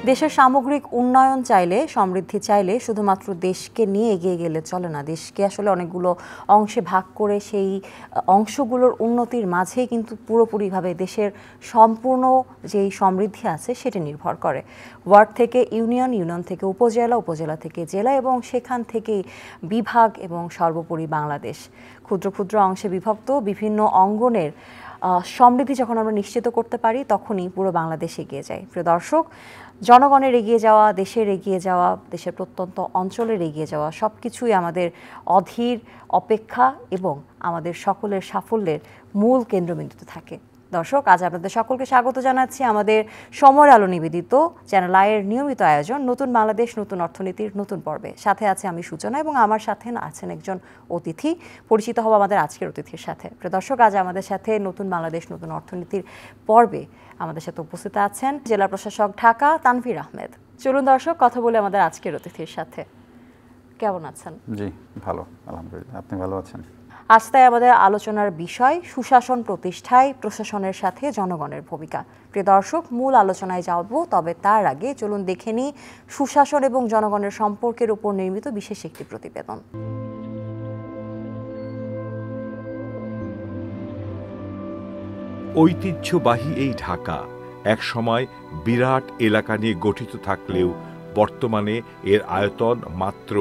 দেশের সামগ্রিক উন্নয়ন চাইলে, সমৃদ্ধি চাইলে শুধুমাত্র দেশকে নিয়ে এগিয়ে গেলে চলে না। দেশকে আসলে অনেকগুলো অংশে ভাগ করে সেই অংশগুলোর উন্নতির মাঝেই কিন্তু পুরোপুরিভাবে দেশের সম্পূর্ণ যেই সমৃদ্ধি আছে সেটা নির্ভর করে। ওয়ার্ড থেকে ইউনিয়ন, ইউনিয়ন থেকে উপজেলা, উপজেলা থেকে জেলা এবং সেখান থেকেই বিভাগ এবং সর্বোপরি বাংলাদেশ। ক্ষুদ্র ক্ষুদ্র অংশে বিভক্ত বিভিন্ন অঙ্গনের সমৃদ্ধি যখন আমরা নিশ্চিত করতে পারি তখনই পুরো বাংলাদেশ এগিয়ে যায়। প্রিয় দর্শক, জনগণের এগিয়ে যাওয়া, দেশের এগিয়ে যাওয়া, দেশের প্রত্যন্ত অঞ্চলের এগিয়ে যাওয়া সবকিছুই আমাদের অধীর অপেক্ষা এবং আমাদের সকলের সাফল্যের মূল কেন্দ্রবিন্দুতে থাকে। দর্শক, আজ আপনাদের সকলকে স্বাগত জানাচ্ছি আমাদের সময়ের আলো নিবেদিত চ্যানেল আইয়ের নিয়মিত আয়োজন নতুন বাংলাদেশ নতুন অর্থনীতির নতুন পর্বে। সাথে আছে আমি সূচনা এবং আমার সাথে আছেন একজন অতিথি। পরিচিত হব আমাদের আজকের অতিথির সাথে। প্রিয় দর্শক, আজ আমাদের সাথে নতুন বাংলাদেশ নতুন অর্থনীতির পর্বে আমাদের সাথে উপস্থিত আছেন জেলা প্রশাসক ঢাকা তানভীর আহমেদ। চলুন দর্শক কথা বলে আমাদের আজকের অতিথির সাথে। কেমন আছেন? জি ভালো, আলহামদুলিল্লাহ। আপনি ভালো আছেন? আজ তাই আমাদের আলোচনার বিষয় সুশাসন প্রতিষ্ঠায় প্রশাসনের সাথে জনগণের ভূমিকা। প্রিয় দর্শক, মূল আলোচনায় যাব, তবে তার আগে চলুন দেখে নিই সুশাসন এবং জনগণের সম্পর্কের উপর নির্মিত বিশেষ একটি প্রতিবেদন। ঐতিহ্যবাহী এই ঢাকা একসময় বিরাট এলাকা নিয়ে গঠিত থাকলেও বর্তমানে এর আয়তন মাত্র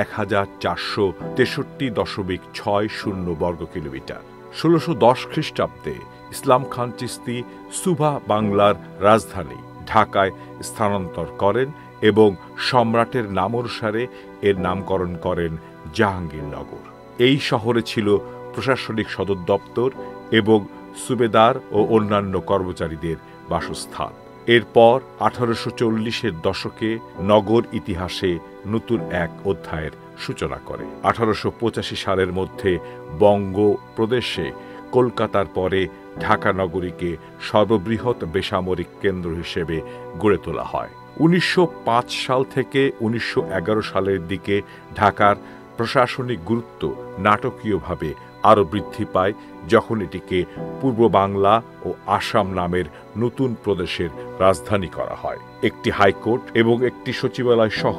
১,৪৬৩.৬০ বর্গ কিলোমিটার। ১৬১০ খ্রিস্টাব্দে ইসলাম খান চিশতি সুবা বাংলার রাজধানী ঢাকায় স্থানান্তর করেন এবং সম্রাটের নামানুসারে এর নামকরণ করেন জাহাঙ্গীরনগর। এই শহরে ছিল প্রশাসনিক সদর দপ্তর এবং সুবেদার ও অন্যান্য কর্মচারীদের বাসস্থান। এরপর ১৮৪০-এর দশকে নগর ইতিহাসে নতুন এক অধ্যায়ের সূচনা করে। ১৮৮৫ সালের মধ্যে বঙ্গ প্রদেশে কলকাতার পরে ঢাকা নগরীকে সর্ববৃহৎ বেসামরিক কেন্দ্র হিসেবে গড়ে তোলা হয়। ১৯০৫ সাল থেকে ১৯১১ সালের দিকে ঢাকার প্রশাসনিক গুরুত্ব নাটকীয়ভাবে আরও বৃদ্ধি পায় যখন এটিকে পূর্ব বাংলা ও আসাম নামের নতুন প্রদেশের রাজধানী করা হয়। একটি হাইকোর্ট এবং একটি সচিবালয় সহ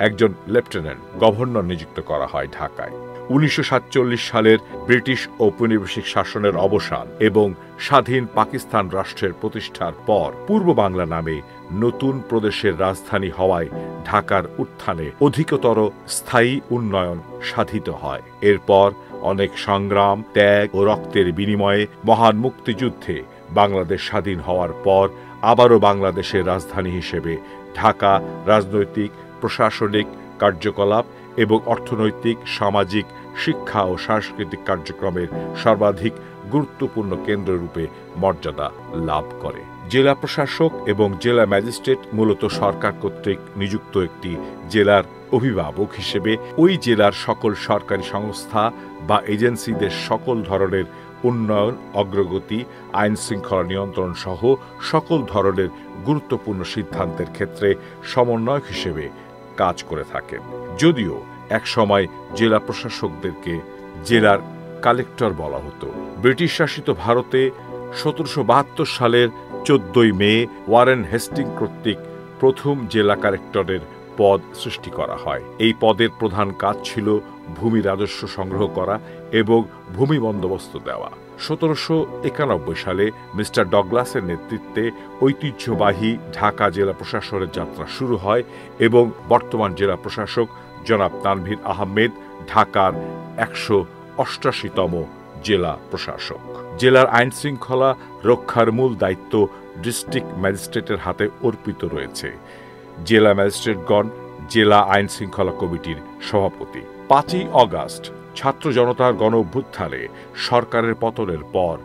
একজন লেফটেন্যান্ট গভর্নর নিযুক্ত করা হয় ঢাকায়। ১৯৪৭ সালের ব্রিটিশ ঔপনিবেশিক শাসনের অবসান এবং স্বাধীন পাকিস্তান রাষ্ট্রের প্রতিষ্ঠার পর পূর্ব বাংলা নামে নতুন প্রদেশের রাজধানী হওয়ায় ঢাকার উত্থানে অধিকতর স্থায়ী উন্নয়ন সাধিত হয়। এরপর অনেক সংগ্রাম, ত্যাগ ও রক্তের বিনিময়ে মহান মুক্তিযুদ্ধে বাংলাদেশ স্বাধীন হওয়ার পর আবারও বাংলাদেশের রাজধানী হিসেবে ঢাকা রাজনৈতিক, প্রশাসনিক কার্যকলাপ এবং অর্থনৈতিক, সামাজিক, শিক্ষা ও সাংস্কৃতিক কার্যক্রমের সর্বাধিক গুরুত্বপূর্ণ কেন্দ্ররূপে মর্যাদা লাভ করে। জেলা প্রশাসক এবং জেলা ম্যাজিস্ট্রেট মূলত সরকার কর্তৃক নিযুক্ত একটি জেলার অভিভাবক হিসেবে ওই জেলার সকল সরকারি সংস্থা বা এজেন্সিদের সকল ধরনের উন্নয়ন, অগ্রগতি, আইন শৃঙ্খলা নিয়ন্ত্রণ সহ সকল ধরনের গুরুত্বপূর্ণ সিদ্ধান্তের ক্ষেত্রে সমন্বয়ক হিসেবে কাজ করে থাকেন। যদিও একসময় জেলা প্রশাসকদেরকে জেলার কালেক্টর বলা হতো। ব্রিটিশ শাসিত ভারতে ১৭৭২ সালের ১৪ মে ওয়ারেন হেস্টিং কর্তৃক প্রথম জেলা কালেক্টরের পদ সৃষ্টি করা হয়। এই পদের প্রধান কাজ ছিল ভূমি রাজস্ব সংগ্রহ করা এবং ভূমি বন্দোবস্ত দেওয়া। ১৭৯১ সালে মিস্টার ডগলাসের নেতৃত্বে ঐতিহ্যবাহী ঢাকা জেলা প্রশাসনের যাত্রা শুরু হয় এবং বর্তমান জেলা প্রশাসক জনাব তানভীর আহমেদ ঢাকার ১৮৮তম জেলা প্রশাসক। জেলার আইন শৃঙ্খলা রক্ষার মূল দায়িত্ব ডিস্ট্রিক্ট ম্যাজিস্ট্রেটের হাতে অর্পিত রয়েছে। জেলা ম্যাজিস্ট্রেটগণ জেলা আইন শৃঙ্খলা কমিটির সভাপতি। ৫ই অগাস্ট ছাত্র জনতার গণ অভ্যুত্থানে সরকারের পতনের পর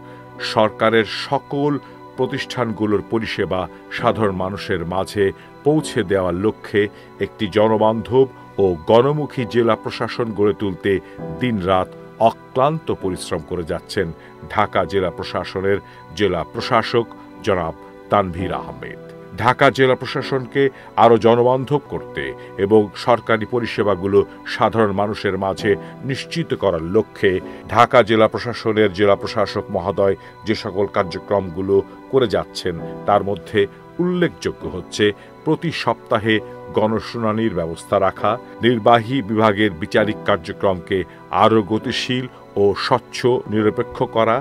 সরকারের সকল প্রতিষ্ঠানগুলোর পরিষেবা সাধারণ মানুষের মাঝে পৌঁছে দেওয়ার লক্ষ্যে একটি জনবান্ধব ও গণমুখী জেলা প্রশাসন গড়ে তুলতে দিনরাত অক্লান্ত পরিশ্রম করে যাচ্ছেন ঢাকা জেলা প্রশাসনের জেলা প্রশাসক জনাব তানভীর আহমেদ। ঢাকা জেলা প্রশাসনকে আরও জনবান্ধব করতে এবং সরকারি পরিষেবাগুলো সাধারণ মানুষের মাঝে নিশ্চিত করার লক্ষ্যে ঢাকা জেলা প্রশাসনের জেলা প্রশাসক মহোদয় যে সকল কার্যক্রমগুলো করে যাচ্ছেন তার মধ্যে উল্লেখযোগ্য হচ্ছে প্রতি সপ্তাহে গণশুনানির ব্যবস্থা রাখা, নির্বাহী বিভাগের বিচারিক কার্যক্রমকে আরও গতিশীল ও স্বচ্ছ নিরপেক্ষ করা,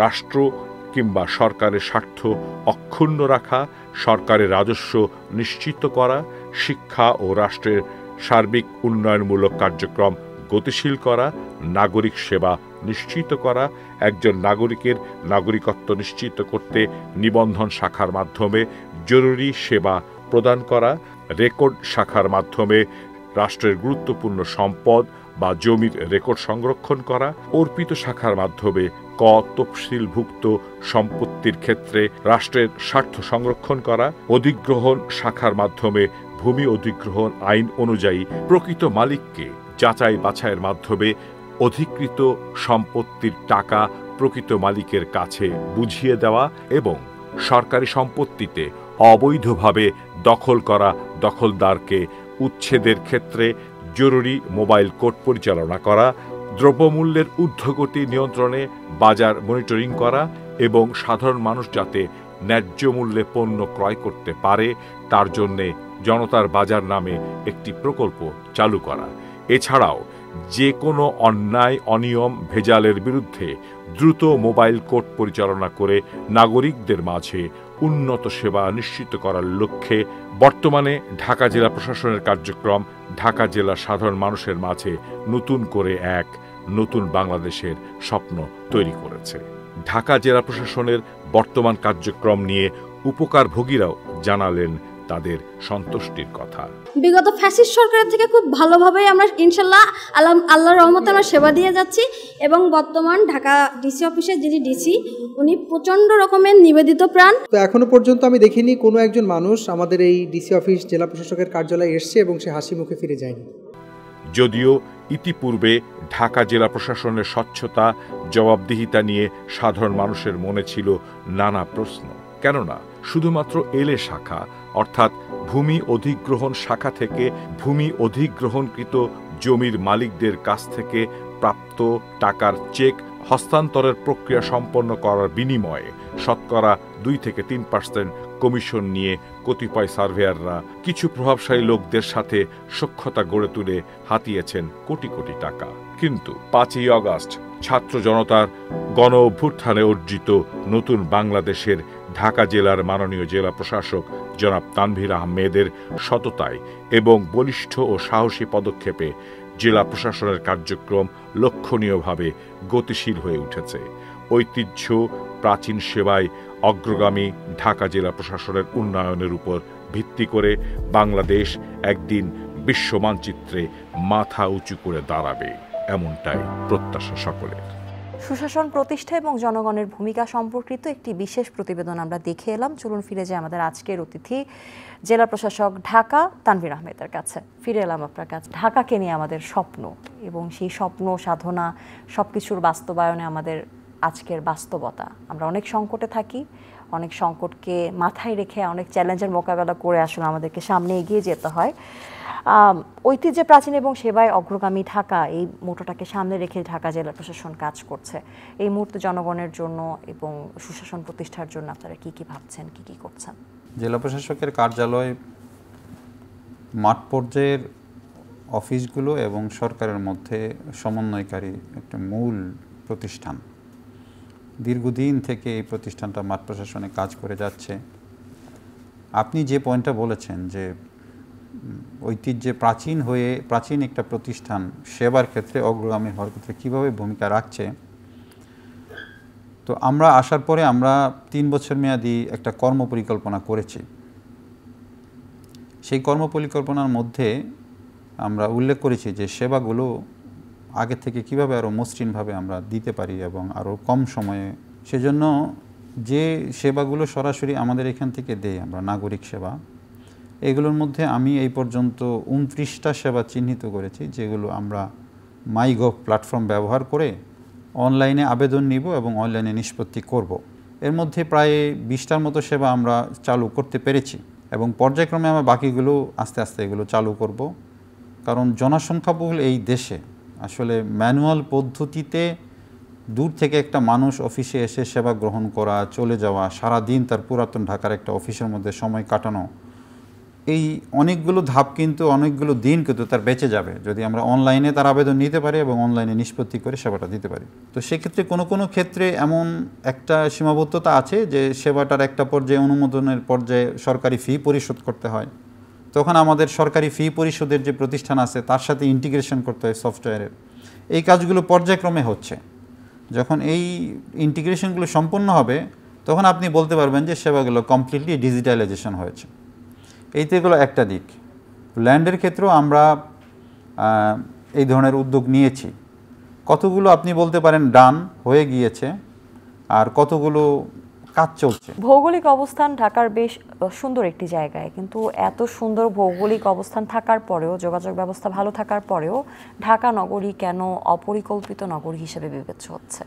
রাষ্ট্র কিংবা সরকারের স্বার্থ অক্ষুণ্ণ রাখা, সরকারের রাজস্ব নিশ্চিত করা, শিক্ষা ও রাষ্ট্রের সার্বিক উন্নয়নমূলক কার্যক্রম গতিশীল করা, নাগরিক সেবা নিশ্চিত করা, একজন নাগরিকের নাগরিকত্ব নিশ্চিত করতে নিবন্ধন শাখার মাধ্যমে জরুরি সেবা প্রদান করা, রেকর্ড শাখার মাধ্যমে রাষ্ট্রের গুরুত্বপূর্ণ সম্পদ বা জমির রেকর্ড সংরক্ষণ করা, অর্পিত শাখার মাধ্যমে ক তফসিলভুক্ত সম্পত্তির ক্ষেত্রে রাষ্ট্রের স্বার্থ সংরক্ষণ করা, অধিগ্রহণ শাখার মাধ্যমে ভূমি অধিগ্রহণ আইন অনুযায়ী প্রকৃত মালিককে যাচাই বাছাইয়ের মাধ্যমে অধিকৃত সম্পত্তির টাকা প্রকৃত মালিকের কাছে বুঝিয়ে দেওয়া এবং সরকারি সম্পত্তিতে অবৈধভাবে দখল করা দখলদারকে উচ্ছেদের ক্ষেত্রে জরুরি মোবাইল কোর্ট পরিচালনা করা, দ্রব্যমূল্যের ঊর্ধ্বগতি নিয়ন্ত্রণে বাজার মনিটরিং করা এবং সাধারণ মানুষ যাতে ন্যায্য মূল্যে পণ্য ক্রয় করতে পারে তার জন্যে জনতার বাজার নামে একটি প্রকল্প চালু করা। এছাড়াও যে কোনো অন্যায় অনিয়ম ভেজালের বিরুদ্ধে দ্রুত মোবাইল কোর্ট পরিচালনা করে নাগরিকদের মাঝে উন্নত সেবা নিশ্চিত করার লক্ষ্যে বর্তমানে ঢাকা জেলা প্রশাসনের কার্যক্রম ঢাকা জেলা সাধারণ মানুষের মাঝে নতুন করে এক নতুন বাংলাদেশের স্বপ্ন তৈরি করেছে। ঢাকা জেলা প্রশাসনের বর্তমান কার্যক্রম নিয়ে উপকারভোগীরাও জানালেন তাদের সন্তুষ্টির কথা। বিগত ফ্যাসিস্ট সরকারের থেকে খুব ভালোভাবে আমরা ইনশাল্লাহ আল্লাহর রহমতে আমরা সেবা দিয়ে যাচ্ছি এবং বর্তমান ঢাকা ডিসি অফিসের যিনি ডিসি উনি প্রচণ্ড রকমের নিবেদিত প্রাণ। তো এখনো পর্যন্ত আমি দেখিনি কোনো একজন মানুষ আমাদের এই ডিসি অফিস জেলা প্রশাসকের কার্যালয়ে এসছে এবং সে হাসি মুখে ফিরে যায়নি। যদিও ইতিপূর্বে ঢাকা জেলা প্রশাসনের স্বচ্ছতা জবাবদিহিতা নিয়ে সাধারণ মানুষের মনে ছিল নানা প্রশ্ন, কেননা শুধুমাত্র এলে শাখা অর্থাৎ ভূমি অধিগ্রহণ শাখা থেকে ভূমি অধিগ্রহণকৃত জমির মালিকদের কাছ থেকে প্রাপ্ত টাকার চেক হস্তান্তরের প্রক্রিয়া সম্পন্ন করার বিনিময়ে শতকরা 2 থেকে 3% কমিশন নিয়ে কতিপয় সার্ভেয়াররা কিছু প্রভাবশালী লোকদের সাথে সখ্যতা গড়ে তুলে হাতিয়েছেন কোটি কোটি টাকা। কিন্তু 5ই আগস্ট ছাত্র জনতার গণ অভ্যুত্থানে অর্জিত নতুন বাংলাদেশের ঢাকা জেলার মাননীয় জেলা প্রশাসক জনাব তানভীর আহমেদের সততায় এবং বলিষ্ঠ ও সাহসী পদক্ষেপে জেলা প্রশাসনের কার্যক্রম লক্ষণীয়ভাবে গতিশীল হয়ে উঠেছে। ঐতিহ্য প্রাচীন সেবায় অগ্রগামী ঢাকা জেলা প্রশাসনের উন্নয়নের উপর ভিত্তি করে বাংলাদেশ একদিন বিশ্ব মানচিত্রে মাথা উঁচু করে দাঁড়াবে, এমনটাই প্রত্যাশা সকলের। সুশাসন প্রতিষ্ঠা এবং জনগণের ভূমিকা সম্পর্কিত একটি বিশেষ প্রতিবেদন আমরা দেখে এলাম। চলুন ফিরে যাই আমাদের আজকের অতিথি জেলা প্রশাসক ঢাকা তানভীর আহমেদের কাছে। ফিরে এলাম আপনার কাছে। ঢাকাকে নিয়ে আমাদের স্বপ্ন এবং সেই স্বপ্ন সাধনা সবকিছুর বাস্তবায়নে আমাদের আজকের বাস্তবতা। আমরা অনেক সংকটে থাকি, অনেক সংকটকে মাথায় রেখে অনেক চ্যালেঞ্জের মোকাবেলা করে আসলে আমাদেরকে সামনে এগিয়ে যেতে হয়। ঐতিহ্যে প্রাচীন এবং সেবায় অগ্রগামী ঢাকা, এই মোটোটাকে সামনে রেখে ঢাকা জেলা প্রশাসন কাজ করছে। এই মুহূর্তে জনগণের জন্য এবং সুশাসন প্রতিষ্ঠার জন্য আপনারা কি কি ভাবছেন, কি কি করছেন? জেলা প্রশাসকের কার্যালয় মাঠ পর্যায়ের অফিসগুলো এবং সরকারের মধ্যে সমন্বয়কারী একটা মূল প্রতিষ্ঠান। দীর্ঘদিন থেকে এই প্রতিষ্ঠানটা মাঠ প্রশাসনে কাজ করে যাচ্ছে। আপনি যে পয়েন্টটা বলেছেন যে ঐতিহ্যে প্রাচীন একটা প্রতিষ্ঠান সেবার ক্ষেত্রে অগ্রগামী হওয়ার ক্ষেত্রে কীভাবে ভূমিকা রাখছে, তো আমরা আসার পরে আমরা 3 বছর মেয়াদী একটা কর্মপরিকল্পনা করেছি। সেই কর্মপরিকল্পনার মধ্যে আমরা উল্লেখ করেছি যে সেবাগুলো আগে থেকে কিভাবে আরও মসৃণভাবে আমরা দিতে পারি এবং আরও কম সময়ে। সেজন্য যে সেবাগুলো সরাসরি আমাদের এখান থেকে দেয় আমরা নাগরিক সেবা, এগুলোর মধ্যে আমি এই পর্যন্ত 29টা সেবা চিহ্নিত করেছি যেগুলো আমরা মাইগভ প্ল্যাটফর্ম ব্যবহার করে অনলাইনে আবেদন নিব এবং অনলাইনে নিষ্পত্তি করব। এর মধ্যে প্রায় 20টার মতো সেবা আমরা চালু করতে পেরেছি এবং পর্যায়ক্রমে আমরা বাকিগুলো আস্তে আস্তে এগুলো চালু করব। কারণ জনসংখ্যাবহুল এই দেশে আসলে ম্যানুয়াল পদ্ধতিতে দূর থেকে একটা মানুষ অফিসে এসে সেবা গ্রহণ করা, চলে যাওয়া, সারা দিন তার পুরাতন ঢাকার একটা অফিসের মধ্যে সময় কাটানো, এই অনেকগুলো ধাপ কিন্তু অনেকগুলো দিন কিন্তু তার বেঁচে যাবে যদি আমরা অনলাইনে তার আবেদন নিতে পারি এবং অনলাইনে নিষ্পত্তি করে সেবাটা দিতে পারি। তো সেক্ষেত্রে কোনো কোনো ক্ষেত্রে এমন একটা সীমাবদ্ধতা আছে যে সেবাটার একটা পর্যায়ে অনুমোদনের পর্যায়ে সরকারি ফি পরিশোধ করতে হয়, তখন আমাদের সরকারি ফি পরিশোধের যে প্রতিষ্ঠান আছে তার সাথে ইন্টিগ্রেশন করতে হয় সফটওয়্যারের। এই কাজগুলো পর্যায়ক্রমে হচ্ছে। যখন এই ইন্টিগ্রেশনগুলো সম্পন্ন হবে তখন আপনি বলতে পারবেন যে সেবাগুলো কমপ্লিটলি ডিজিটালাইজেশন হয়েছে। এইগুলো একটা দিক। ল্যান্ডের ক্ষেত্রেও আমরা এই ধরনের উদ্যোগ নিয়েছি। কতগুলো আপনি বলতে পারেন ডান হয়ে গিয়েছে আর কতগুলো কাজ চলছে। ভৌগোলিক অবস্থান ঢাকার বেশ সুন্দর একটি জায়গায়, কিন্তু এত সুন্দর ভৌগোলিক অবস্থান থাকার পরেও, যোগাযোগ ব্যবস্থা ভালো থাকার পরেও ঢাকা নগরী কেন অপরিকল্পিত নগরী হিসেবে বিবেচ্য হচ্ছে?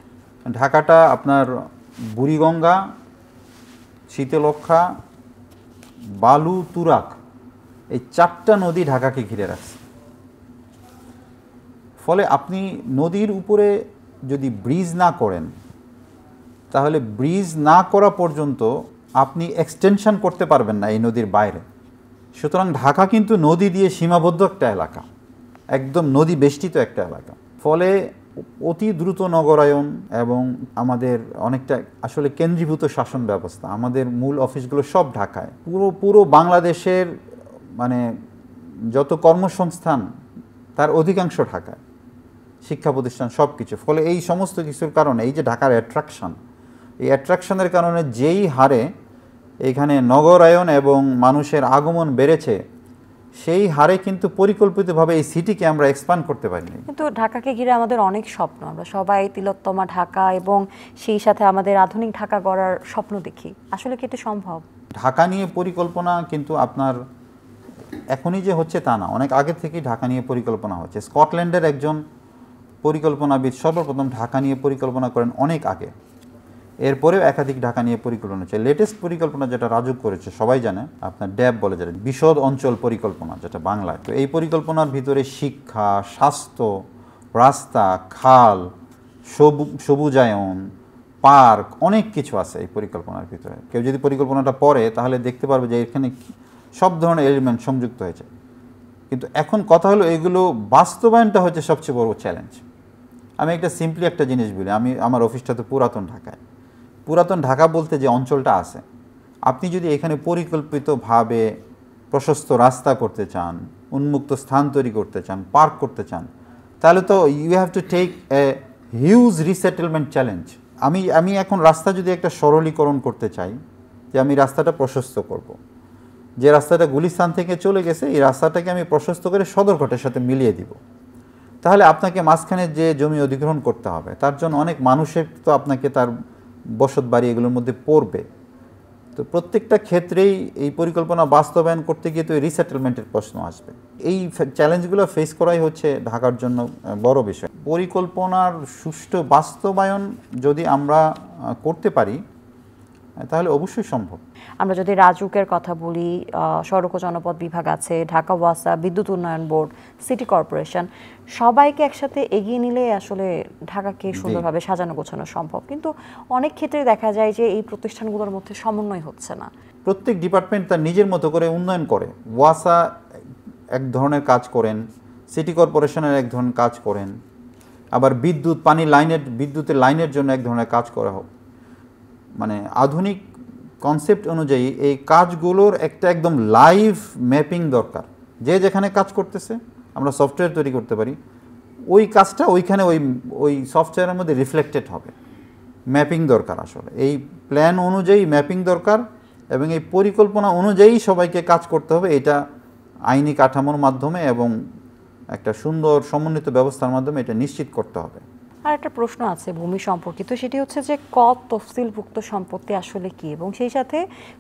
ঢাকাটা আপনার বুড়িগঙ্গা, শীতলক্ষ্যা, বালু, তুরাগ, এই 4টা নদী ঢাকাকে ঘিরে রাখছে। ফলে আপনি নদীর উপরে যদি ব্রিজ না করেন তাহলে ব্রিজ না করা পর্যন্ত আপনি এক্সটেনশন করতে পারবেন না এই নদীর বাইরে। সুতরাং ঢাকা কিন্তু নদী দিয়ে সীমাবদ্ধ একটা এলাকা, একদম নদী বেষ্টিত একটা এলাকা। ফলে অতি দ্রুত নগরায়ন এবং আমাদের অনেকটা আসলে কেন্দ্রীভূত শাসন ব্যবস্থা, আমাদের মূল অফিসগুলো সব ঢাকায়। পুরো বাংলাদেশের মানে যত কর্মসংস্থান তার অধিকাংশ ঢাকায়, শিক্ষা প্রতিষ্ঠান সব কিছু। ফলে এই সমস্ত কিছুর কারণে এই যে ঢাকার অ্যাট্রাকশন, এই অ্যাট্রাকশনের কারণে যেই হারে এখানে নগরায়ন এবং মানুষের আগমন বেড়েছে সেই হারে কিন্তু পরিকল্পিতভাবে এই সিটিকে আমরা এক্সপ্যান্ড করতে পারিনি। কিন্তু ঢাকাকে ঘিরে আমাদের অনেক স্বপ্ন, আমরা সবাই তিলোত্তমা ঢাকা এবং সেই সাথে আমাদের আধুনিক ঢাকা গড়ার স্বপ্ন দেখি। আসলে কি এটা সম্ভব? ঢাকা নিয়ে পরিকল্পনা কিন্তু আপনার এখনই যে হচ্ছে তা না, অনেক আগে থেকেই ঢাকা নিয়ে পরিকল্পনা হচ্ছে। স্কটল্যান্ডের একজন পরিকল্পনাবিদ সর্বপ্রথম ঢাকা নিয়ে পরিকল্পনা করেন অনেক আগে, এরপরেও একাধিক ঢাকা নিয়ে পরিকল্পনা হচ্ছে। লেটেস্ট পরিকল্পনা যেটা রাজুক করেছে সবাই জানে, আপনার ড্যাব বলে যেটা, বিশদ অঞ্চল পরিকল্পনা যেটা বাংলায়। তো এই পরিকল্পনার ভিতরে শিক্ষা, স্বাস্থ্য, রাস্তা, খাল, সবুজায়ন, পার্ক, অনেক কিছু আছে এই পরিকল্পনার ভিতরে। কেউ যদি পরিকল্পনাটা পড়ে তাহলে দেখতে পারবে যে এখানে সব ধরনের এলিমেন্ট সংযুক্ত হয়েছে। কিন্তু এখন কথা হলো এগুলো বাস্তবায়নটা হচ্ছে সবচেয়ে বড় চ্যালেঞ্জ। আমি একটা সিম্পলি একটা জিনিস বলি, আমার অফিসটা তো পুরাতন ঢাকায়। পুরাতন ঢাকা বলতে যে অঞ্চলটা আছে, আপনি যদি এখানে পরিকল্পিতভাবে প্রশস্ত রাস্তা করতে চান, উন্মুক্ত স্থান তৈরি করতে চান, পার্ক করতে চান, তাহলে তো you have to take a huge resettlement challenge. আমি এখন রাস্তা যদি একটা সরলীকরণ করতে চাই, যে আমি রাস্তাটা প্রশস্ত করব, যে রাস্তাটা গুলিস্তান থেকে চলে গেছে এই রাস্তাটাকে আমি প্রশস্ত করে সদরঘাটের সাথে মিলিয়ে দিব, তাহলে আপনাকে মাঝখানে যে জমি অধিগ্রহণ করতে হবে, তার জন্য অনেক মানুষের তো আপনাকে তার বসত বাড়ি এগুলোর মধ্যে পড়বে। তো প্রত্যেকটা ক্ষেত্রেই এই পরিকল্পনা বাস্তবায়ন করতে গিয়ে তো রিসেটেলমেন্টের প্রশ্ন আসবে। এই চ্যালেঞ্জগুলো ফেস করাই হচ্ছে ঢাকার জন্য বড় বিষয়। পরিকল্পনার সুষ্ঠু বাস্তবায়ন যদি আমরা করতে পারি তাহলে অবশ্যই সম্ভব। আমরা যদি রাজুকের কথা বলি, সড়ক ও জনপথ বিভাগ আছে, ঢাকা ওয়াসা, বিদ্যুৎ উন্নয়ন বোর্ড, সিটি কর্পোরেশন, সবাইকে একসাথে এগিয়ে নিলে আসলে ঢাকাকে সুন্দরভাবে সাজানো গোছানো সম্ভব। কিন্তু অনেক ক্ষেত্রে দেখা যায় যে এই প্রতিষ্ঠানগুলোর মধ্যে সমন্বয় হচ্ছে না। প্রত্যেক ডিপার্টমেন্ট তার নিজের মতো করে উন্নয়ন করে। ওয়াসা এক ধরনের কাজ করেন, সিটি কর্পোরেশনের এক ধরনের কাজ করেন, আবার বিদ্যুতের লাইনের জন্য এক ধরনের কাজ করা হোক। মানে আধুনিক কনসেপ্ট অনুযায়ী এই কাজগুলোর একটা একদম লাইভ ম্যাপিং দরকার। যে যেখানে কাজ করতেছে আমরা সফটওয়্যার তৈরি করতে পারি, ওই কাজটা ওইখানে ওই সফটওয়্যারের মধ্যে রিফ্লেক্টেড হবে। ম্যাপিং দরকার, আসলে এই প্ল্যান অনুযায়ী ম্যাপিং দরকার এবং এই পরিকল্পনা অনুযায়ী সবাইকে কাজ করতে হবে। এটা আইনি কাঠামোর মাধ্যমে এবং একটা সুন্দর সমন্বিত ব্যবস্থার মাধ্যমে এটা নিশ্চিত করতে হবে। আর একটা প্রশ্ন আছে ভূমি সম্পর্কিত, সেটি হচ্ছে যে ক তফসিলভুক্ত সম্পত্তি আসলে কি, এবং সেই সাথে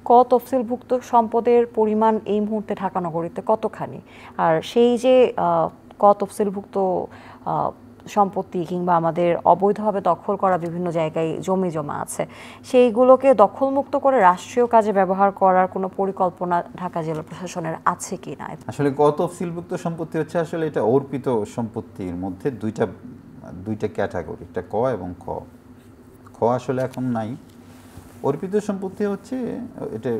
ক তফসিলভুক্ত সম্পদের পরিমাণ এই মুহূর্তে ঢাকা নগরীতে কতখানি, আর সেই যে ক তফসিলভুক্ত সম্পত্তি কিংবা আমাদের অবৈধভাবে দখল করা বিভিন্ন জায়গায় জমি জমা আছে, সেইগুলোকে দখলমুক্ত করে রাষ্ট্রীয় কাজে ব্যবহার করার কোনো পরিকল্পনা ঢাকা জেলা প্রশাসনের আছে কি না? আসলে ক তফসিলভুক্ত সম্পত্তি হচ্ছে আসলে এটা অর্পিত সম্পত্তির মধ্যে দুইটা দুইটা ক্যাটাগরি, একটা ক এবং খ। খ আসলে এখন নাই। অর্পিত সম্পত্তি হচ্ছে এটা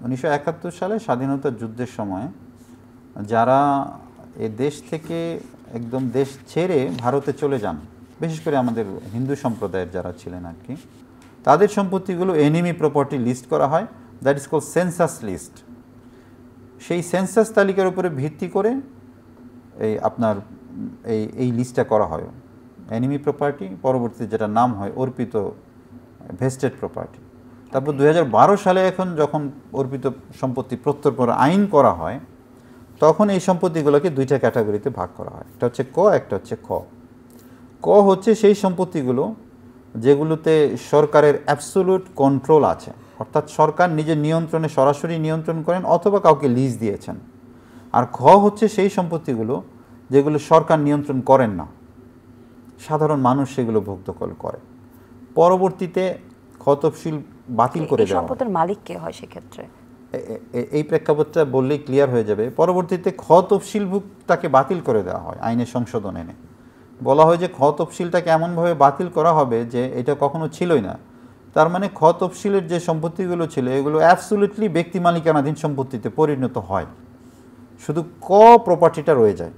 1971 সালে স্বাধীনতা যুদ্ধের সময় যারা এ দেশ থেকে একদম দেশ ছেড়ে ভারতে চলে যান, বিশেষ করে আমাদের হিন্দু সম্প্রদায়ের যারা ছিলেন আর কি, তাদের সম্পত্তিগুলো এনিমি প্রপার্টি লিস্ট করা হয়, that is called census list. সেই সেন্সাস তালিকার উপরে ভিত্তি করে এই আপনার এই লিস্টটা করা হয় এনিমি প্রপার্টি, পরবর্তীতে যেটা নাম হয় অর্পিত ভেস্টেড প্রপার্টি। তারপর 2012 সালে এখন যখন অর্পিত সম্পত্তি প্রত্যর্পণ আইন করা হয়, তখন এই সম্পত্তিগুলোকে দুইটা ক্যাটাগরিতে ভাগ করা হয়, একটা হচ্ছে ক, একটা হচ্ছে খ। ক হচ্ছে সেই সম্পত্তিগুলো যেগুলোতে সরকারের অ্যাবসোলুট কন্ট্রোল আছে, অর্থাৎ সরকার নিজের নিয়ন্ত্রণে সরাসরি নিয়ন্ত্রণ করেন অথবা কাউকে লিজ দিয়েছেন। আর খ হচ্ছে সেই সম্পত্তিগুলো যেগুলো সরকার নিয়ন্ত্রণ করেন না, সাধারণ মানুষ সেগুলো ভোগদখল করে। পরবর্তীতে খ তফসিল বাতিল করে দেওয়া হয়। সম্পদের মালিক কে হয় সেক্ষেত্রে? এই প্রেক্ষাপটটা বললেই ক্লিয়ার হয়ে যাবে। পরবর্তীতে খ তফসিলভুক্তটাকে বাতিল করে দেওয়া হয় আইনের সংশোধন এনে। বলা হয় যে খ তফসিলটাকে এমনভাবে বাতিল করা হবে যে এটা কখনো ছিলই না। তার মানে খ তফসিলের যে সম্পত্তিগুলো ছিল এগুলো অ্যাবসলিউটলি ব্যক্তি মালিকানাধীন সম্পত্তিতে পরিণত হয়, শুধু ক প্রপার্টিটা রয়ে যায়।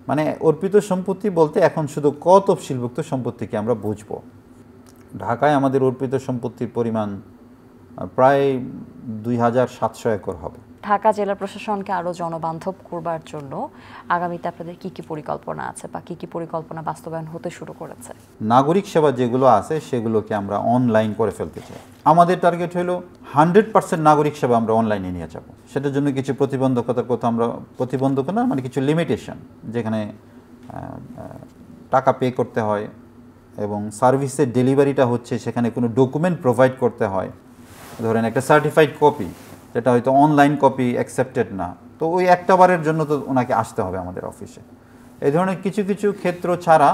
মানে অর্পিত সম্পত্তি বলতে এখন শুধু ক তফসিলভুক্ত সম্পত্তিকে আমরা বুঝব। ঢাকায় আমাদের অর্পিত সম্পত্তির পরিমাণ প্রায় 2700 একর হবে। ঢাকা জেলা প্রশাসনকে আরও জনবান্ধব করবার জন্য আগামীতে আপনাদের কি কি পরিকল্পনা আছে বা কি কি পরিকল্পনা বাস্তবায়ন হতে শুরু করেছে? নাগরিক সেবা যেগুলো আছে সেগুলোকে আমরা অনলাইন করে ফেলতে চাই। আমাদের টার্গেট হলো 100% নাগরিক সেবা আমরা অনলাইনে নিয়ে যাব। সেটার জন্য কিছু প্রতিবন্ধকতার কথা আমরা, প্রতিবন্ধকতা মানে কিছু লিমিটেশন, যেখানে টাকা পে করতে হয় এবং সার্ভিসের ডেলিভারিটা হচ্ছে সেখানে কোনো ডকুমেন্ট প্রোভাইড করতে হয়। ধরেন একটা সার্টিফাইড কপি, যেটা হয়তো অনলাইন কপি অ্যাকসেপ্টেড না, তো ওই একটা বারের জন্য তো ওনাকে আসতে হবে আমাদের অফিসে। এই ধরনের কিছু কিছু ক্ষেত্র ছাড়া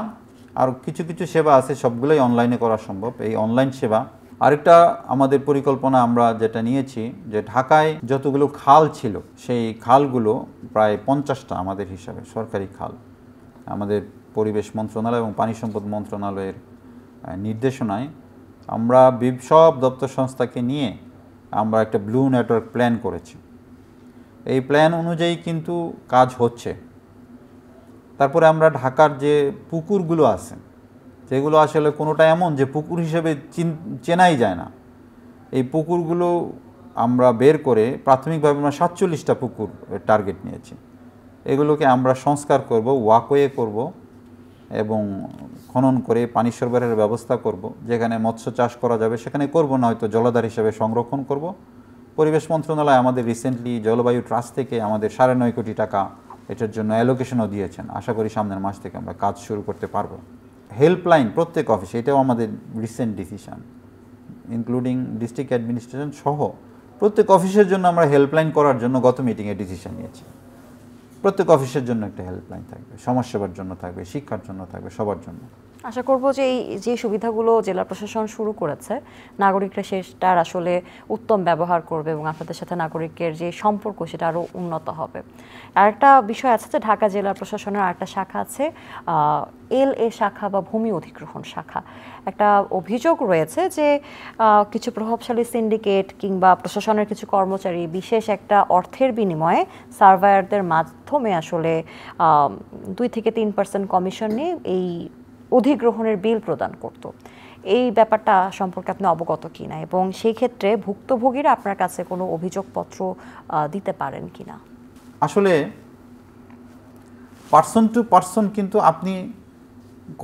আর কিছু কিছু সেবা আছে, সবগুলোই অনলাইনে করা সম্ভব, এই অনলাইন সেবা। আরেকটা আমাদের পরিকল্পনা আমরা যেটা নিয়েছি, যে ঢাকায় যতগুলো খাল ছিল সেই খালগুলো প্রায় 50টা আমাদের হিসাবে সরকারি খাল, আমাদের পরিবেশ মন্ত্রণালয় এবং পানি সম্পদ মন্ত্রণালয়ের নির্দেশনায় আমরা সব দপ্তর সংস্থাকে নিয়ে আমরা একটা ব্লু নেটওয়ার্ক প্ল্যান করেছি। এই প্ল্যান অনুযায়ী কিন্তু কাজ হচ্ছে। তারপরে আমরা ঢাকার যে পুকুরগুলো আছে, যেগুলো আসলে কোনোটা এমন যে পুকুর হিসেবে চেনাই যায় না, এই পুকুরগুলো আমরা বের করে প্রাথমিকভাবে আমরা 47টা পুকুর টার্গেট নিয়েছি। এগুলোকে আমরা সংস্কার করব, ওয়াকওয়ে করব এবং খনন করে পানি সরবরাহের ব্যবস্থা করব। যেখানে মৎস্য চাষ করা যাবে সেখানে করব, না হয়তো জলাধার হিসেবে সংরক্ষণ করব। পরিবেশ মন্ত্রণালয় আমাদের রিসেন্টলি জলবায়ু ট্রাস্ট থেকে আমাদের 9.5 কোটি টাকা এটার জন্য অ্যালোকেশনও দিয়েছেন। আশা করি সামনের মাস থেকে আমরা কাজ শুরু করতে পারবো। হেল্পলাইন প্রত্যেক অফিসে, এটাও আমাদের recent decision, including district administration সহ প্রত্যেক অফিসের জন্য আমরা হেল্পলাইন করার জন্য গত মিটিংয়ে ডিসিশন নিয়েছি। প্রত্যেক অফিসের জন্য একটা হেল্পলাইন থাকবে, সমাজসেবার জন্য থাকবে, শিক্ষার জন্য থাকবে, সবার জন্য। আশা করব যে এই যে সুবিধাগুলো জেলা প্রশাসন শুরু করেছে, নাগরিকরা সেটার আসলে উত্তম ব্যবহার করবে এবং আপনাদের সাথে নাগরিকের যে সম্পর্ক সেটা আরও উন্নত হবে। আরেকটা বিষয় আছে যে ঢাকা জেলা প্রশাসনের আরেকটা শাখা আছে, LA শাখা বা ভূমি অধিগ্রহণ শাখা। একটা অভিযোগ রয়েছে যে কিছু প্রভাবশালী সিন্ডিকেট কিংবা প্রশাসনের কিছু কর্মচারী বিশেষ একটা অর্থের বিনিময়ে সার্ভায়ারদের মাধ্যমে আসলে 2 থেকে 3% কমিশন নিয়ে এই অধিগ্রহণের বিল প্রদান করত। এই ব্যাপারটা সম্পর্কে আপনি অবগত কিনা এবং সেই ক্ষেত্রে ভুক্তভোগীরা আপনার কাছে কোনো অভিযোগপত্র দিতে পারেন কিনা? আসলে পার্সন টু পার্সন কিন্তু আপনি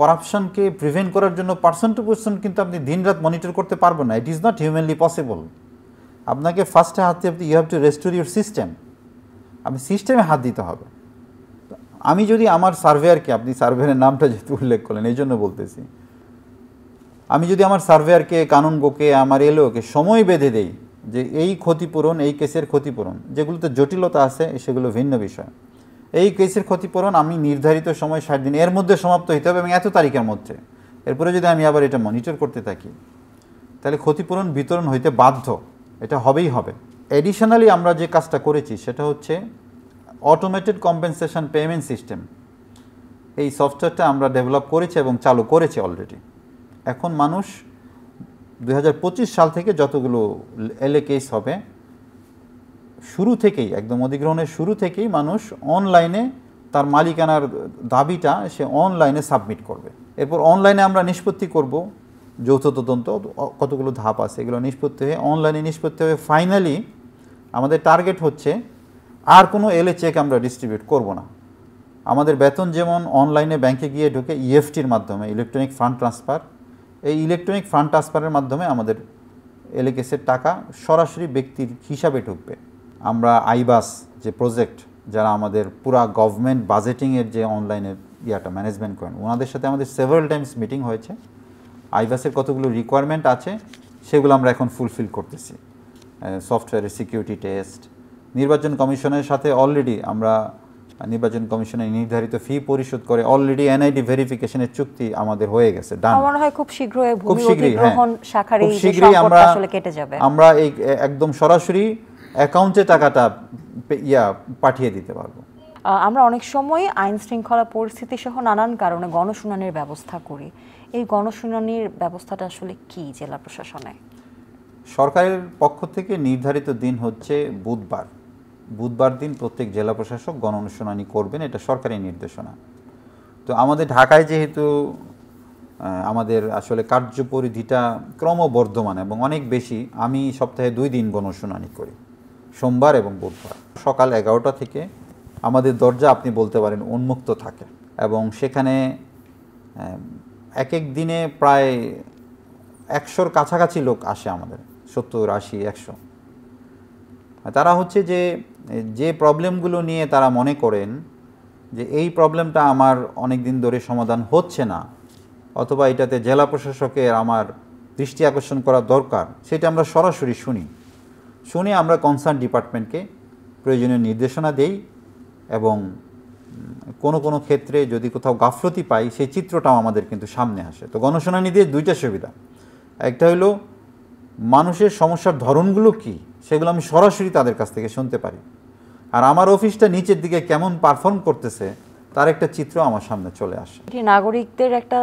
করাপশনকে প্রিভেন্ট করার জন্য পার্সন টু পার্সন কিন্তু আপনি দিনরাত মনিটর করতে পারবেন না। It is not humanly possible. আপনাকে ফার্স্টে হাত দিতে, you have to restore your system. আপনি সিস্টেমে হাত দিতে হবে। আমি যদি আমার সার্ভেয়ারকে, আপনি সার্ভেয়ারের নামটা যেহেতু উল্লেখ করলেন এই জন্য বলতেছি, আমি যদি আমার সার্ভেয়ারকে, কানুনগোকে, আমার এলওকে সময় বেঁধে দেই যে এই ক্ষতিপূরণ, এই কেসের ক্ষতিপূরণ, যেগুলোতে জটিলতা আছে সেগুলো ভিন্ন বিষয়, এই কেসের ক্ষতিপূরণ আমি নির্ধারিত সময় 60 দিন এর মধ্যে সমাপ্ত হতে হবে এবং এত তারিখের মধ্যে, এরপরে যদি আমি আবার এটা মনিটর করতে থাকি তাহলে ক্ষতিপূরণ বিতরণ হইতে বাধ্য, এটা হবেই হবে। এডিশনালি আমরা যে কাজটা করেছি সেটা হচ্ছে অটোমেটেড কম্পেনসেশন পেমেন্ট সিস্টেম। এই সফটওয়্যারটা আমরা ডেভেলপ করেছি এবং চালু করেছি অলরেডি। এখন মানুষ 2025 সাল থেকে যতগুলো এলএ কেস হবে, শুরু থেকেই একদম অধিগ্রহণের শুরু থেকেই মানুষ অনলাইনে তার মালিকানার দাবিটা সে অনলাইনে সাবমিট করবে। এরপর অনলাইনে আমরা নিষ্পত্তি করব, যৌথ তদন্ত কতগুলো ধাপ আছে এগুলো নিষ্পত্তি হয়ে অনলাইনে নিষ্পত্তি হয়ে ফাইনালি আমাদের টার্গেট হচ্ছে আর কোনো এলএ চেক আমরা ডিস্ট্রিবিউট করব না। আমাদের বেতন যেমন অনলাইনে ব্যাংকে গিয়ে ঢুকে ইএফটির মাধ্যমে, ইলেকট্রনিক ফান্ড ট্রান্সফার, এই ইলেকট্রনিক ফান্ড ট্রান্সফারের মাধ্যমে আমাদের এলএ কেসের টাকা সরাসরি ব্যক্তির হিসাবে ঢুকবে। আমরা আইবাস যে প্রজেক্ট, যারা আমাদের পুরা গভর্নমেন্ট বাজেটিংয়ের যে অনলাইনের ম্যানেজমেন্ট করেন, ওনাদের সাথে আমাদের সেভারাল টাইমস মিটিং হয়েছে। আইবাসের কতগুলো রিকোয়ারমেন্ট আছে সেগুলো আমরা এখন ফুলফিল করতেছি। সফটওয়্যারের সিকিউরিটি টেস্ট, নির্বাচন কমিশনের সাথে অলরেডি আমরা নির্বাচন কমিশনের নির্ধারিত ফি পরিশোধ করে অলরেডি এনআইডি ভেরিফিকেশনের চুক্তি আমাদের হয়ে গেছে, ডান। আমার মনে হয় খুব শীঘ্রই ভূমি অধিগ্রহণ শাখার এই আমরা আসলে কেটে যাবে। আমরা এই একদম সরাসরি অ্যাকাউন্টে টাকাটা পাঠিয়ে দিতে পারবো। আমরা অনেক সময় আইন শৃঙ্খলা পরিস্থিতি সহ নানান কারণে গণশুনানির ব্যবস্থা করি। এই গণশুনানির ব্যবস্থাটা আসলে কি জেলা প্রশাসনে? সরকারের পক্ষ থেকে নির্ধারিত দিন হচ্ছে বুধবার দিন প্রত্যেক জেলা প্রশাসক গণশুনানি করবেন, এটা সরকারি নির্দেশনা। তো আমাদের ঢাকায় যেহেতু আমাদের আসলে কার্যপরিধিটা ক্রমবর্ধমান এবং অনেক বেশি, আমি সপ্তাহে 2 দিন গণশুনানি করি, সোমবার এবং বুধবার। সকাল 11টা থেকে আমাদের দরজা আপনি বলতে পারেন উন্মুক্ত থাকে এবং সেখানে এক এক দিনে প্রায় 100-র কাছাকাছি লোক আসে আমাদের, 70, 80, 100। তারা হচ্ছে যে প্রবলেমগুলো নিয়ে তারা মনে করেন যে এই প্রবলেমটা আমার অনেক দিন ধরে সমাধান হচ্ছে না, অথবা এটাতে জেলা প্রশাসকের আমার দৃষ্টি আকর্ষণ করা দরকার, সেটা আমরা সরাসরি শুনে আমরা কনসার্ন ডিপার্টমেন্টকে প্রয়োজনীয় নির্দেশনা দেই এবং কোনো ক্ষেত্রে যদি কোথাও গাফলতি পাই সেই চিত্রটাও আমাদের কিন্তু সামনে আসে। তো গণশুনানি দিয়ে 2টা সুবিধা, একটা হলো মানুষের সমস্যার ধরনগুলো কি সেগুলো আমি সরাসরি তাদের কাছ থেকে শুনতে পারি, আর আমার অফিসটা নিচের দিকে কেমন পারফর্ম করতেছে তার একটা চিত্র আমার সামনে চলে আসে। এটি নাগরিকদের একটা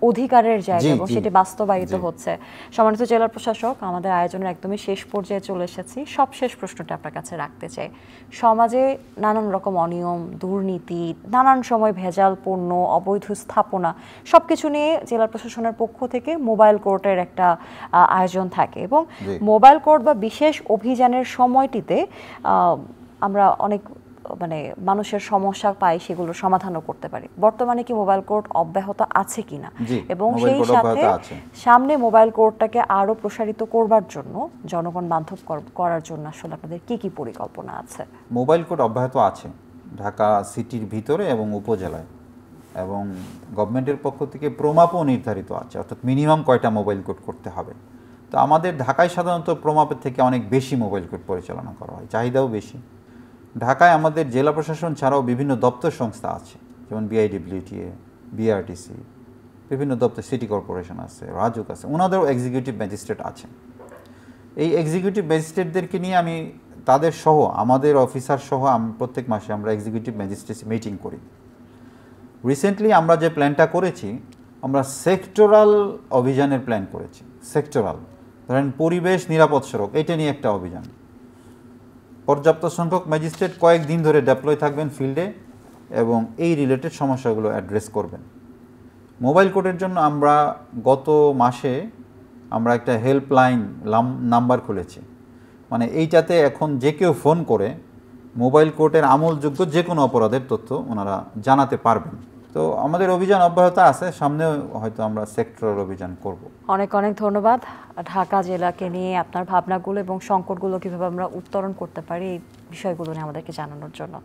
অধিকারের জায়গা এবং সেটি বাস্তবায়িত হচ্ছে। সম্মানিত জেলা প্রশাসক, আমাদের আয়োজনের একদমই শেষ পর্যায়ে চলে এসেছি। সব শেষ প্রশ্নটা আপনার কাছে রাখতে চাই। সমাজে নানান রকম অনিয়ম, দুর্নীতি, নানান সময় ভেজাল পণ্য, অবৈধ স্থাপনা, সব কিছু নিয়ে জেলা প্রশাসনের পক্ষ থেকে মোবাইল কোর্টের একটা আয়োজন থাকে এবং মোবাইল কোর্ট বা বিশেষ অভিযানের সময়টিতে আমরা অনেক মানুষের সমস্যা পাই, সেগুলো সমাধানও করতে পারি। বর্তমানে কি মোবাইল কোর্ট অব্যাহত আছে কিনা, এবং সেই সাথে সামনে মোবাইল কোর্টটাকে আরো প্রসারিত করবার জন্য, জনগণ বান্ধব করার জন্য আসলে আপনাদের কি কি পরিকল্পনা আছে? মোবাইল কোর্ট অব্যাহত আছে ঢাকা সিটির ভিতরে এবং উপজেলায়, এবং গভর্নমেন্টের পক্ষ থেকে প্রমাপও নির্ধারিত আছে, অর্থাৎ মিনিমাম কয়টা মোবাইল কোর্ট করতে হবে। তো আমাদের ঢাকায় সাধারণত প্রমাপের থেকে অনেক বেশি মোবাইল কোর্ট পরিচালনা করা হয়, চাহিদাও বেশি। ঢাকায় আমাদের জেলা প্রশাসন ছাড়াও বিভিন্ন দপ্তর সংস্থা আছে, যেমন বিআইডব্লিউটিএ, বিআরটিসি, বিভিন্ন দপ্তর, সিটি কর্পোরেশন আছে, রাজুক আছে, ওনাদেরও এক্সিকিউটিভ ম্যাজিস্ট্রেট আছেন। এই এক্সিকিউটিভ ম্যাজিস্ট্রেটদেরকে নিয়ে আমি তাদের সহ, আমাদের অফিসার সহ প্রত্যেক মাসে আমরা এক্সিকিউটিভ ম্যাজিস্ট্রেট মিটিং করি। রিসেন্টলি আমরা যে প্ল্যানটা করেছি, আমরা সেক্টরাল অভিযানের প্ল্যান করেছি। সেক্টরাল, ধরেন পরিবেশ নিরাপদ সড়ক, এটা নিয়ে একটা অভিযান। পর্যাপ্ত সংখ্যক ম্যাজিস্ট্রেট কয়েকদিন ধরে ডেপ্লয় থাকবেন ফিল্ডে এবং এই রিলেটেড সমস্যাগুলো অ্যাড্রেস করবেন। মোবাইল কোর্টের জন্য আমরা গত মাসে আমরা একটা হেল্পলাইন নাম্বার খুলেছি, মানে এইটাতে এখন যে কেউ ফোন করে মোবাইল কোর্টের আমলযোগ্য যে কোনো অপরাধের তথ্য ওনারা জানাতে পারবেন। তো আমাদের অভিযান অব্যাহত আছে, সামনেও হয়তো আমরা সেক্টরাল অভিযান করব। অনেক অনেক ধন্যবাদ ঢাকা জেলাকে নিয়ে আপনার ভাবনাগুলো এবং সংকটগুলো কীভাবে আমরা উত্তরণ করতে পারি এই বিষয়গুলো নিয়ে আমাদেরকে জানানোর জন্য।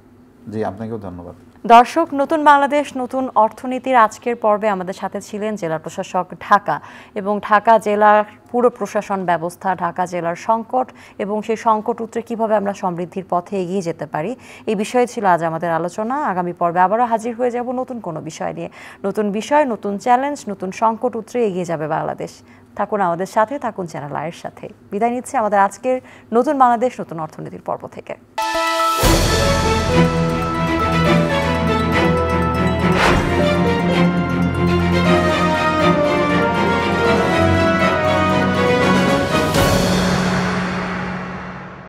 জি, আপনাকেও ধন্যবাদ। দর্শক, নতুন বাংলাদেশ নতুন অর্থনীতির আজকের পর্বে আমাদের সাথে ছিলেন জেলা প্রশাসক ঢাকা এবং ঢাকা জেলার পুরো প্রশাসন ব্যবস্থা, ঢাকা জেলার সংকট এবং সেই সংকট উত্তরে কীভাবে আমরা সমৃদ্ধির পথে এগিয়ে যেতে পারি, এই বিষয়ে ছিল আজ আমাদের আলোচনা। আগামী পর্বে আবারও হাজির হয়ে যাব নতুন কোনো বিষয় নিয়ে। নতুন বিষয়, নতুন চ্যালেঞ্জ, নতুন সংকট উত্তরে এগিয়ে যাবে বাংলাদেশ। থাকুন আমাদের সাথে, থাকুন চ্যানেল আয়ের সাথে। বিদায় নিচ্ছে আমাদের আজকের নতুন বাংলাদেশ নতুন অর্থনীতির পর্ব থেকে।